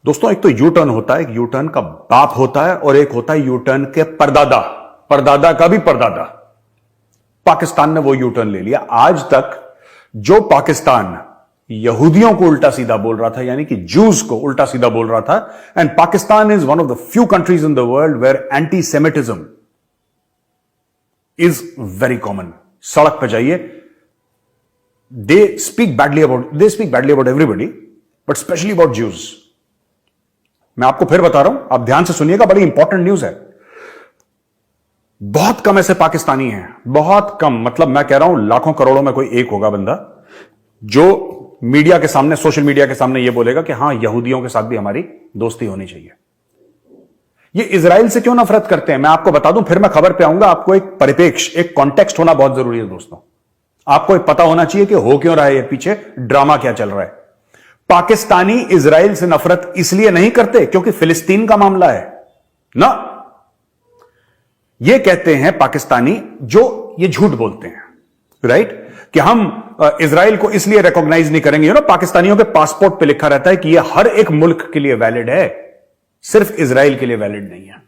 दोस्तों, एक तो यू टर्न होता है, एक यू टर्न का बाप होता है और एक होता है यू टर्न के परदादा, परदादा का भी परदादा। पाकिस्तान ने वो यू टर्न ले लिया। आज तक जो पाकिस्तान यहूदियों को उल्टा सीधा बोल रहा था, यानी कि जूस को उल्टा सीधा बोल रहा था, and Pakistan is one of the few countries in the world where antisemitism is very common. सड़क पर जाइए, they speak badly about everybody, but specially about Jews. मैं आपको फिर बता रहा हूं, आप ध्यान से सुनिएगा, बड़ी इंपॉर्टेंट न्यूज है। बहुत कम ऐसे पाकिस्तानी हैं, बहुत कम, मतलब मैं कह रहा हूं लाखों करोड़ों में कोई एक होगा बंदा जो मीडिया के सामने, सोशल मीडिया के सामने यह बोलेगा कि हां, यहूदियों के साथ भी हमारी दोस्ती होनी चाहिए। ये इजराइल से क्यों नफरत करते हैं मैं आपको बता दूं, फिर मैं खबर पे आऊंगा। आपको एक परिपेक्ष, एक कॉन्टेक्स्ट होना बहुत जरूरी है दोस्तों। आपको एक पता होना चाहिए कि हो क्यों रहा है, ये पीछे ड्रामा क्या चल रहा है। पाकिस्तानी इजराइल से नफरत इसलिए नहीं करते क्योंकि फिलिस्तीन का मामला है ना। ये कहते हैं पाकिस्तानी, जो ये झूठ बोलते हैं, राइट, कि हम इजराइल को इसलिए रिकॉग्नाइज नहीं करेंगे। पाकिस्तानियों के पासपोर्ट पे लिखा रहता है कि यह हर एक मुल्क के लिए वैलिड है, सिर्फ इजराइल के लिए वैलिड नहीं है,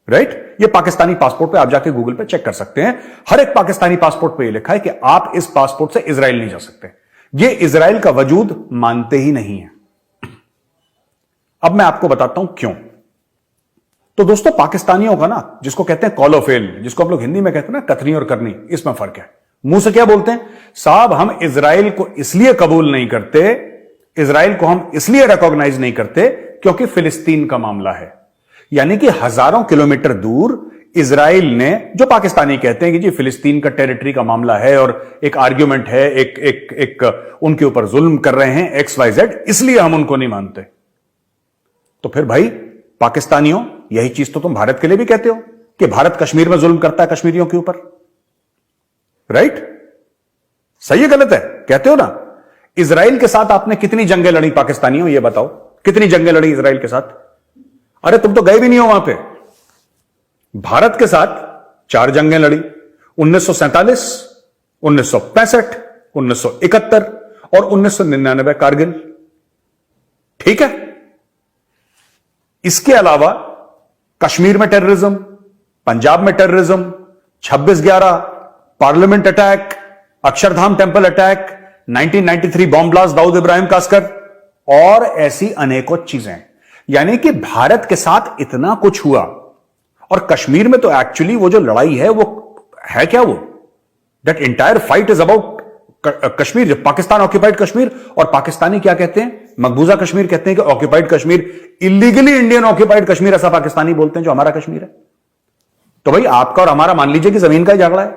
राइट। ये पाकिस्तानी पासपोर्ट पे आप जाके गूगल पे चेक कर सकते हैं। हर एक पाकिस्तानी पासपोर्ट पे यह लिखा है कि आप इस पासपोर्ट से इजराइल नहीं जा सकते। ये इजराइल का वजूद मानते ही नहीं है। अब मैं आपको बताता हूं क्यों। तो दोस्तों, पाकिस्तानियों का ना, जिसको कहते हैं कॉलोफेल, जिसको हम लोग हिंदी में कहते हैं ना कथनी और करनी, इसमें फर्क है। मुंह से क्या बोलते हैं, साहब हम इजराइल को इसलिए कबूल नहीं करते, इजराइल को हम इसलिए रिकॉग्नाइज नहीं करते क्योंकि फिलिस्तीन का मामला है। यानी कि हजारों किलोमीटर दूर इजराइल ने, जो पाकिस्तानी कहते हैं कि जी फिलिस्तीन का टेरिटरी का मामला है और एक आर्ग्यूमेंट है, एक उनके ऊपर जुल्म कर रहे हैं XYZ, इसलिए हम उनको नहीं मानते। तो फिर भाई पाकिस्तानियों, यही चीज तो तुम भारत के लिए भी कहते हो कि भारत कश्मीर में जुल्म करता है कश्मीरियों के ऊपर, राइट? सही है गलत है? कहते हो ना। इजराइल के साथ आपने कितनी जंगें लड़ी पाकिस्तानियों, ये बताओ, कितनी जंगें लड़ी इजराइल के साथ? अरे तुम तो गए भी नहीं हो वहां पे। भारत के साथ 4 जंगें लड़ी, 1947, 1965, 1971 और 1999 कारगिल, ठीक है। इसके अलावा कश्मीर में टेररिज्म, पंजाब में terrorism, 26/11, parliament attack, Akshardham temple attack, 1993 bomb blast Dawood Ibrahim Kaskar और ऐसी अनेकों चीजें। यानी कि भारत के साथ इतना कुछ हुआ। और कश्मीर में तो एक्चुअली वो जो लड़ाई है वो है क्या, वो that entire fight is about Kashmir. जब पाकिस्तान ऑक्यूपाइड कश्मीर, और पाकिस्तानी क्या कहते हैं, मकबूजा कश्मीर कहते हैं कि occupied Kashmir, illegally Indian occupied Kashmir ऐसा पाकिस्तानी बोलते हैं जो हमारा कश्मीर है। तो भाई आपका और हमारा मान लीजिए कि जमीन का ही झगड़ा है,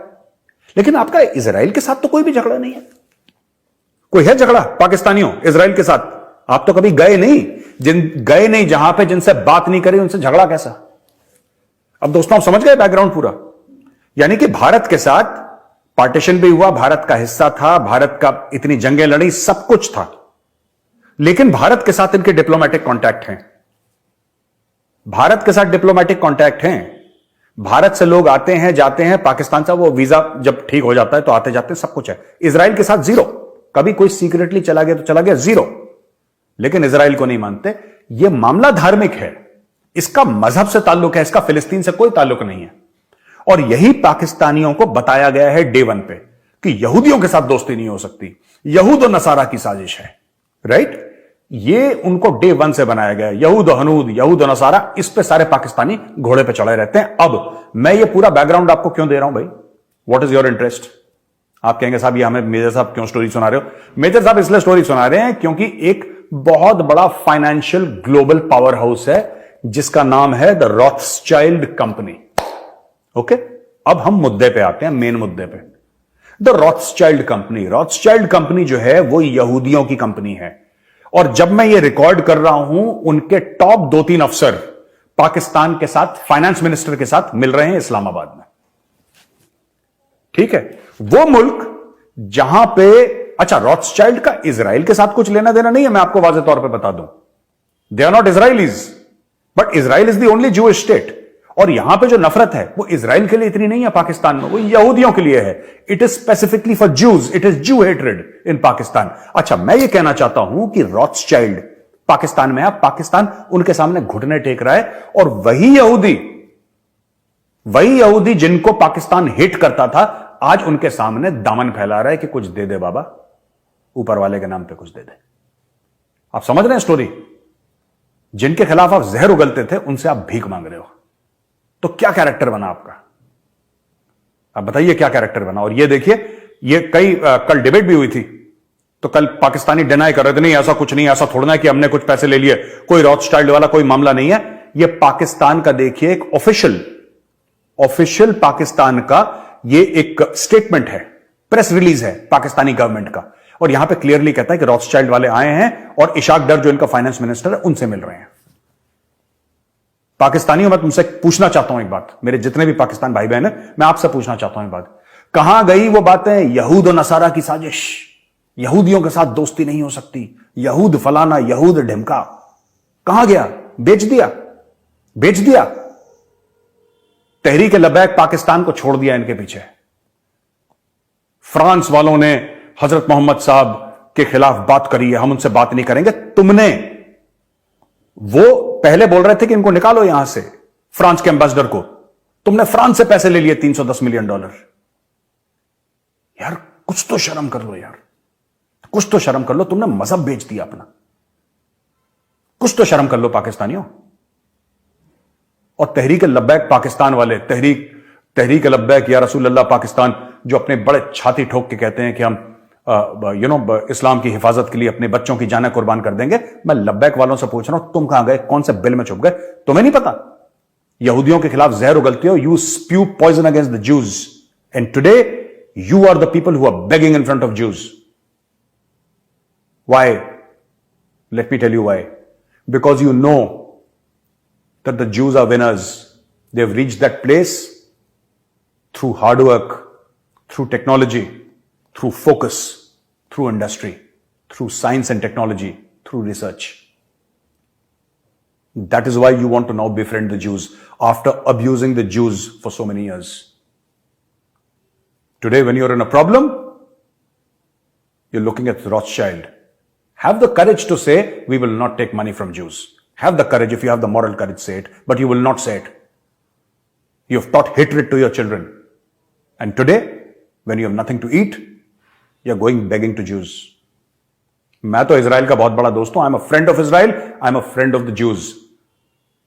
लेकिन आपका इजराइल के साथ तो कोई भी झगड़ा नहीं है। कोई है झगड़ा पाकिस्तानियों इजराइल के साथ? आप तो कभी गए नहीं, जहां पे जिनसे बात नहीं करी उनसे झगड़ा कैसा? अब दोस्तों आप समझ गए बैकग्राउंड पूरा। यानी कि भारत के साथ पार्टीशन भी हुआ, भारत का हिस्सा था, भारत का इतनी जंगें लड़ी, सब कुछ था, लेकिन भारत के साथ इनके डिप्लोमेटिक कांटेक्ट हैं। भारत के साथ डिप्लोमेटिक कांटेक्ट हैं। भारत से लोग आते हैं जाते हैं, पाकिस्तान से वो वीजा जब ठीक हो जाता है तो आते जाते हैं, सब कुछ है। इजराइल के साथ जीरो, कभी कोई सीक्रेटली चला गया तो चला गया, जीरो। लेकिन इजराइल को नहीं मानते। यह मामला धार्मिक है, इसका मजहब से ताल्लुक है, इसका फिलिस्तीन से कोई ताल्लुक नहीं है। और यही पाकिस्तानियों को बताया गया है डे 1 पे कि यहूदियों के साथ दोस्ती नहीं हो सकती, यहूद और नसारा की साजिश है, राइट? ये उनको डे 1 से बनाया गया। यहूद हनूद, यहूद और नसारा, इस पे सारे पाकिस्तानी घोड़े पे चढ़े रहते हैं। अब मैं ये पूरा बैकग्राउंड आपको क्यों दे रहा हूं भाई? What is your interest? आप कहेंगे साहब ये हमें मेजर साहब क्यों स्टोरी सुना रहे हो? मेजर साहब इसलिए स्टोरी सुना रहे हैं क्योंकि एक बहुत बड़ा फाइनेंशियल ग्लोबल पावर हाउस है जिसका नाम है द रॉथस्चाइल्ड कंपनी। ओके, अब हम मुद्दे पे आते हैं, मेन मुद्दे पे। द रॉथस्चाइल्ड कंपनी जो है वो यहूदियों की कंपनी है। और जब मैं ये रिकॉर्ड कर रहा हूं, उनके टॉप 2-3 अफसर पाकिस्तान के साथ, फाइनेंस मिनिस्टर के साथ मिल रहे हैं इस्लामाबाद में, ठीक है। वो मुल्क जहां पे, अच्छा, रॉथस्चाइल्ड का इजराइल के साथ कुछ लेना देना नहीं है, मैं आपको वाज़ेह तौर पे बता दूं। They are not Israelis, but Israel is the only Jewish state. और यहां पे जो नफरत है वो इजराइल के लिए इतनी नहीं है पाकिस्तान में, वो यहूदियों के लिए है। It is specifically for Jews, it is ज्यू हेट्रेड इन पाकिस्तान। अच्छा, मैं ये कहना चाहता हूं कि रॉथस्चाइल्ड पाकिस्तान में है। पाकिस्तान उनके सामने घुटने टेक रहा है और वही यहूदी जिनको पाकिस्तान हिट करता था आज उनके सामने दामन फैला रहा है कि कुछ दे दे बाबा, ऊपर वाले के नाम पे कुछ दे दे। आप समझ रहे हैं स्टोरी? जिनके खिलाफ आप जहर उगलते थे उनसे आप भीख मांग रहे हो। तो क्या कैरेक्टर बना आपका? आप बताइए क्या कैरेक्टर बना। और ये देखिए, ये कल डिबेट भी हुई थी, तो कल पाकिस्तानी डिनाई कर रहे थे, नहीं ऐसा कुछ नहीं, ऐसा थोड़ा ना कि हमने कुछ पैसे ले लिए, कोई रॉथस्टाइल्ड वाला कोई मामला नहीं है। ये पाकिस्तान का देखिए एक ऑफिशियल पाकिस्तान का ये एक स्टेटमेंट है, प्रेस रिलीज है पाकिस्तानी गवर्नमेंट का, और यहां पे क्लियरली कहता है कि रॉथस्टाइल्ड वाले आए हैं और इशाक डर जो इनका फाइनेंस मिनिस्टर है उनसे मिल रहे हैं। पाकिस्तानियों, मैं तुमसे पूछना चाहता हूं एक बात, मेरे जितने भी पाकिस्तान भाई बहन है, मैं आपसे पूछना चाहता हूं एक बात, कहां गई वो बातें यहूद और नसारा की साजिश, यहूदियों के साथ दोस्ती नहीं हो सकती, यहूद फलाना, यहूद ढिमका, कहां गया? बेच दिया। तहरीक लबैक पाकिस्तान को छोड़ दिया इनके पीछे। फ्रांस वालों ने हजरत मोहम्मद साहब के खिलाफ बात करी है, हम उनसे बात नहीं करेंगे। वो पहले बोल रहे थे कि इनको निकालो यहां से, फ्रांस के एम्बेसडर को, तुमने फ्रांस से पैसे ले लिए $310 मिलियन। यार कुछ तो शर्म कर लो यार, कुछ तो शर्म कर लो, तुमने मजहब बेच दिया अपना, कुछ तो शर्म कर लो पाकिस्तानियों। और तहरीक लब्बैक पाकिस्तान वाले, तहरीक लब्बैक या रसूल अल्लाह पाकिस्तान, जो अपने बड़े छाती ठोक के कहते हैं कि हम इस्लाम की हिफाजत के लिए अपने बच्चों की जानें कुर्बान कर देंगे। मैं लब्बैक वालों से पूछ रहा हूं, तुम कहां गए? कौन से बिल में छुप गए? तुम्हें नहीं पता? यहूदियों के खिलाफ जहर उगलते हो, you spew poison against the Jews, and today you are the people who are begging in front of Jews. Why? Let me tell you why. Because you know that the Jews are winners. They've reached that place through hard work, through technology, through focus, through industry, through science and technology, through research. That is why you want to now befriend the Jews after abusing the Jews for so many years. Today, when you're in a problem, you're looking at Rothschild. Have the courage to say, we will not take money from Jews. Have the courage, if you have the moral courage, say it, but you will not say it. You have taught hatred to your children. And today, when you have nothing to eat, you are going begging to Jews. मैं तो Israel का बहुत बड़ा दोस्त हूं. I'm a friend of Israel. I'm a friend of the Jews.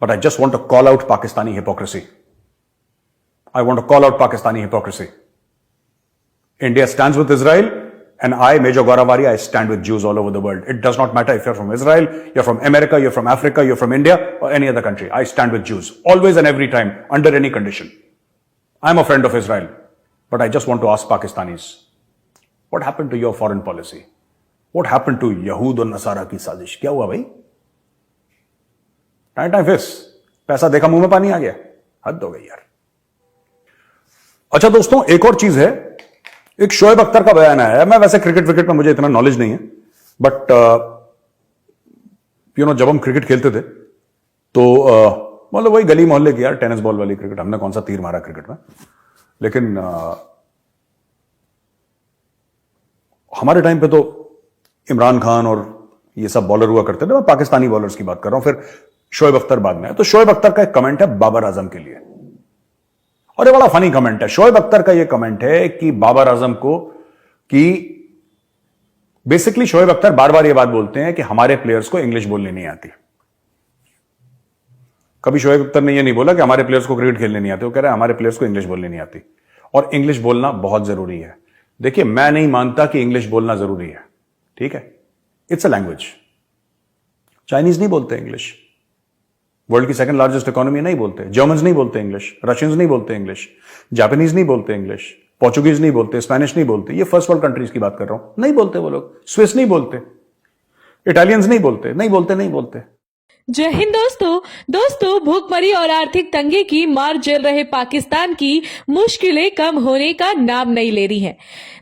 But I just want to call out Pakistani hypocrisy. I want to call out Pakistani hypocrisy. India stands with Israel. And I, Major Gauravwari, I stand with Jews all over the world. It does not matter if you're from Israel, you're from America, you're from Africa, you're from India, or any other country. I stand with Jews, always and every time, under any condition. I'm a friend of Israel. But I just want to ask Pakistanis, what happened to your foreign policy? What happened to Yahood और नसारा की साजिश? क्या हुआ भाई? Time फिस, पैसा देखा मुंह में पानी आ गया, हद हो गई यार। अच्छा दोस्तों, एक और चीज है, एक शोएब अख्तर का बयान आया है। मैं वैसे क्रिकेट में मुझे इतना नॉलेज नहीं है, बट जब हम क्रिकेट खेलते थे तो मतलब वही गली मोहल्ले की यार, टेनिस बॉल वाली क्रिकेट, हमने कौन सा तीर मारा क्रिकेट में, लेकिन हमारे टाइम पे तो इमरान खान और ये सब बॉलर हुआ करते थे। मैं पाकिस्तानी बॉलर्स की बात कर रहा हूं, फिर शोएब अख्तर बाद में है। तो शोएब अख्तर का एक कमेंट है बाबर आजम के लिए, और ये बड़ा फनी कमेंट है। शोएब अख्तर का ये कमेंट है कि बाबर आजम को, कि बेसिकली शोएब अख्तर बार बार ये बात बोलते हैं कि हमारे प्लेयर्स को इंग्लिश बोलनी नहीं आती। कभी शोएब अख्तर ने ये नहीं बोला कि हमारे प्लेयर्स को क्रिकेट खेलने नहीं आती, वो कह रहे हैं हमारे प्लेयर्स को इंग्लिश बोलनी नहीं आती, और इंग्लिश बोलना बहुत जरूरी है। देखिए, मैं नहीं मानता कि इंग्लिश बोलना जरूरी है, ठीक है, इट्स अ लैंग्वेज। चाइनीज नहीं बोलते इंग्लिश, वर्ल्ड की सेकंड लार्जेस्ट इकोनॉमी नहीं बोलते, जर्मन्स नहीं बोलते इंग्लिश, रशियंस नहीं बोलते इंग्लिश, जापानीज नहीं बोलते इंग्लिश, पोर्चुगीज नहीं बोलते, स्पेनिश नहीं बोलते, ये फर्स्ट वर्ल्ड कंट्रीज की बात कर रहा हूं, नहीं बोलते वो लोग। स्विस नहीं बोलते, इटालियंस नहीं बोलते। जय हिंद दोस्तों भूखमरी और आर्थिक तंगी की मार झेल रहे पाकिस्तान की मुश्किलें कम होने का नाम नहीं ले रही हैं।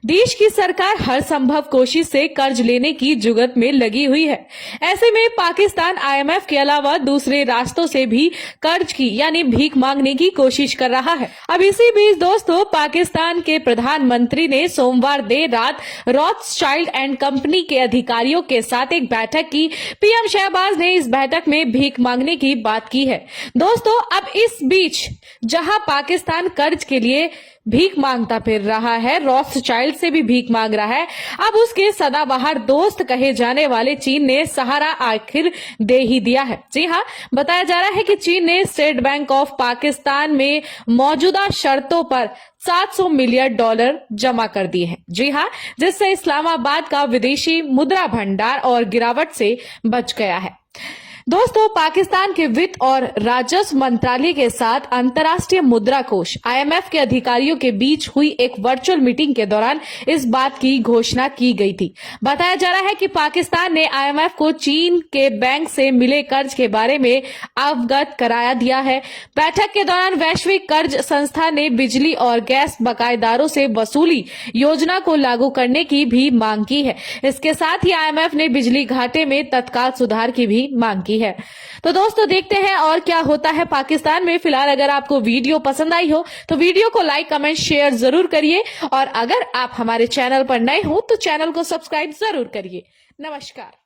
देश की सरकार हर संभव कोशिश से कर्ज लेने की जुगत में लगी हुई है। ऐसे में पाकिस्तान आईएमएफ के अलावा दूसरे रास्तों से भी कर्ज की यानी भीख मांगने की कोशिश कर रहा है। अब इसी बीच दोस्तों पाकिस्तान के प्रधानमंत्री ने सोमवार देर रात रॉथस्चाइल्ड एंड कंपनी के अधिकारियों के साथ एक बैठक की। पीएम शहबाज ने इस बैठक में भीख मांगने की बात की है। दोस्तों अब इस बीच जहां पाकिस्तान कर्ज के लिए भीख मांगता फिर रहा है, रॉथस्चाइल्ड से भी भीख मांग रहा है, अब उसके सदाबहार दोस्त कहे जाने वाले चीन ने सहारा आखिर दे ही दिया है। जी हां, बताया जा रहा है कि चीन ने स्टेट बैंक ऑफ पाकिस्तान में मौजूदा शर्तों पर $700 मिलियन जमा कर दिए हैं। जी हां, जिससे इस्लामाबाद का विदेशी मुद्रा भंडार और गिरावट से बच गया है। दोस्तों पाकिस्तान के वित्त और राजस्व मंत्रालय के साथ अंतर्राष्ट्रीय मुद्रा कोष आईएमएफ के अधिकारियों के बीच हुई एक वर्चुअल मीटिंग के दौरान इस बात की घोषणा की गई थी। बताया जा रहा है कि पाकिस्तान ने आईएमएफ को चीन के बैंक से मिले कर्ज के बारे में अवगत कराया दिया है। बैठक के दौरान वैश्विक कर्ज संस्था ने बिजली और गैस बकायेदारों से वसूली योजना को लागू करने की भी मांग की है। इसके साथ ही आईएमएफ ने बिजली घाटे में तत्काल सुधार की भी मांग की है। तो दोस्तों देखते हैं और क्या होता है पाकिस्तान में। फिलहाल अगर आपको वीडियो पसंद आई हो तो वीडियो को लाइक कमेंट शेयर जरूर करिए और अगर आप हमारे चैनल पर नए हो तो चैनल को सब्सक्राइब जरूर करिए। नमस्कार।